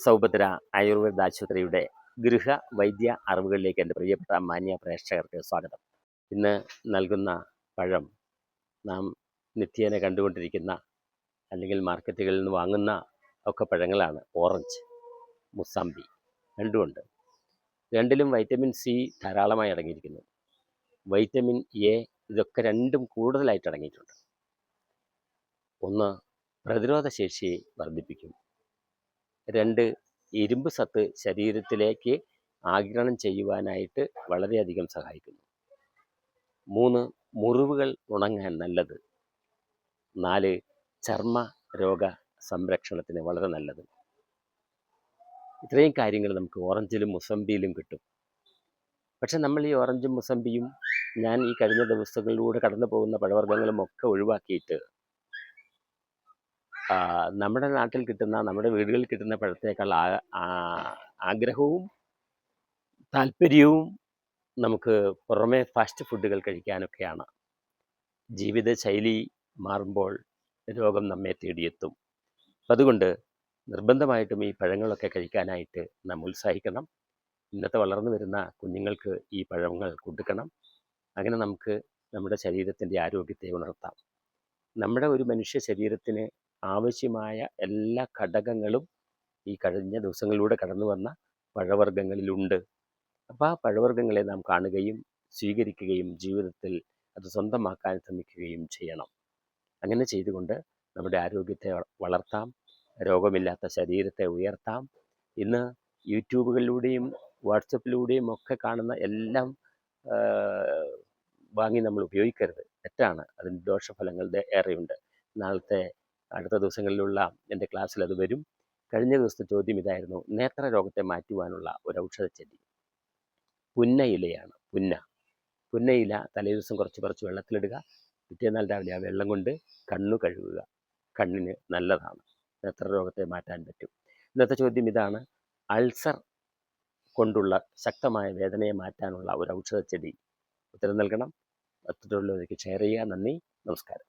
സൗഭദ്ര ആയുർവേദ ആശുപത്രിയുടെ ഗൃഹ വൈദ്യ അറിവുകളിലേക്ക് എൻ്റെ പ്രിയപ്പെട്ട മാന്യ പ്രേക്ഷകർക്ക് സ്വാഗതം. ഇന്ന് നൽകുന്ന പഴം നാം നിത്യേന കണ്ടുകൊണ്ടിരിക്കുന്ന അല്ലെങ്കിൽ മാർക്കറ്റുകളിൽ നിന്ന് വാങ്ങുന്ന ഒക്കെ പഴങ്ങളാണ്. ഓറഞ്ച്, മുസാമ്പി രണ്ടുമുണ്ട്. രണ്ടിലും വൈറ്റമിൻ സി ധാരാളമായി അടങ്ങിയിരിക്കുന്നു. വൈറ്റമിൻ എ ഇതൊക്കെ രണ്ടും കൂടുതലായിട്ട് അടങ്ങിയിട്ടുണ്ട്. ഒന്ന്, പ്രതിരോധ ശേഷിയെ വർദ്ധിപ്പിക്കും. രണ്ട്, ഇരുമ്പ് സത്ത് ശരീരത്തിലേക്ക് ആഗിരണം ചെയ്യുവാനായിട്ട് വളരെയധികം സഹായിക്കുന്നു. മൂന്ന്, മുറിവുകൾ ഉണങ്ങാൻ നല്ലത്. നാല്, ചർമ്മ രോഗ സംരക്ഷണത്തിന് വളരെ നല്ലത്. ഇത്രയും കാര്യങ്ങൾ നമുക്ക് ഓറഞ്ചിലും മുസമ്പിയിലും കിട്ടും. പക്ഷെ നമ്മൾ ഈ ഓറഞ്ചും മുസമ്പിയും ഞാൻ ഈ കഴിഞ്ഞ ദിവസങ്ങളിലൂടെ കടന്നു പോകുന്ന പഴവർഗ്ഗങ്ങളും ഒക്കെ ഒഴിവാക്കിയിട്ട് നമ്മുടെ നാട്ടിൽ കിട്ടുന്ന, നമ്മുടെ വീടുകളിൽ കിട്ടുന്ന പഴത്തേക്കാൾ ആഗ്രഹവും താല്പര്യവും നമുക്ക് പുറമേ ഫാസ്റ്റ് ഫുഡുകൾ കഴിക്കാനൊക്കെയാണ്. ജീവിതശൈലി മാറുമ്പോൾ രോഗം നമ്മെ തേടിയെത്തും. അതുകൊണ്ട് നിർബന്ധമായിട്ടും ഈ പഴങ്ങളൊക്കെ കഴിക്കാനായിട്ട് നാം ഉത്സാഹിക്കണം. ഇന്നത്തെ വളർന്നു വരുന്ന കുഞ്ഞുങ്ങൾക്ക് ഈ പഴങ്ങൾ കൊടുക്കണം. അങ്ങനെ നമുക്ക് നമ്മുടെ ശരീരത്തിൻ്റെ ആരോഗ്യത്തെ ഉണർത്താം. നമ്മുടെ ഒരു മനുഷ്യ ശരീരത്തിന് ആവശ്യമായ എല്ലാ ഘടകങ്ങളും ഈ കഴിഞ്ഞ ദിവസങ്ങളിലൂടെ കടന്നു വന്ന പഴവർഗ്ഗങ്ങളിലുണ്ട്. അപ്പോൾ ആ പഴവർഗ്ഗങ്ങളെ നാം കാണുകയും സ്വീകരിക്കുകയും ജീവിതത്തിൽ അത് സ്വന്തമാക്കാൻ ശ്രമിക്കുകയും ചെയ്യണം. അങ്ങനെ ചെയ്തുകൊണ്ട് നമ്മുടെ ആരോഗ്യത്തെ വളർത്താം, രോഗമില്ലാത്ത ശരീരത്തെ ഉയർത്താം. ഇന്ന് യൂട്യൂബുകളിലൂടെയും വാട്സപ്പിലൂടെയും ഒക്കെ കാണുന്ന എല്ലാം വാങ്ങി നമ്മൾ ഉപയോഗിക്കരുത്, തെറ്റാണ്. അതിന് ദോഷഫലങ്ങൾ ഏറെയുണ്ട്. അടുത്ത ദിവസങ്ങളിലുള്ള എൻ്റെ ക്ലാസ്സിൽ അത് വരും. കഴിഞ്ഞ ദിവസത്തെ ചോദ്യം ഇതായിരുന്നു: നേത്രരോഗത്തെ മാറ്റുവാനുള്ള ഒരു ഔഷധച്ചെടി പുന്നയിലയാണ്. പുന്നയില തലേദിവസം കുറച്ച് വെള്ളത്തിലിടുക. പിറ്റേന്നാൾ രാവിലെ ആ വെള്ളം കൊണ്ട് കണ്ണു കഴുകുക. കണ്ണിന് നല്ലതാണ്, നേത്രരോഗത്തെ മാറ്റാൻ പറ്റും. ഇന്നത്തെ ചോദ്യം ഇതാണ്: അൾസർ കൊണ്ടുള്ള ശക്തമായ വേദനയെ മാറ്റാനുള്ള ഒരു ഔഷധച്ചെടി. ഉത്തരം നൽകണം. മറ്റുള്ളവർക്ക് ഷെയർ ചെയ്യുക. നന്ദി, നമസ്കാരം.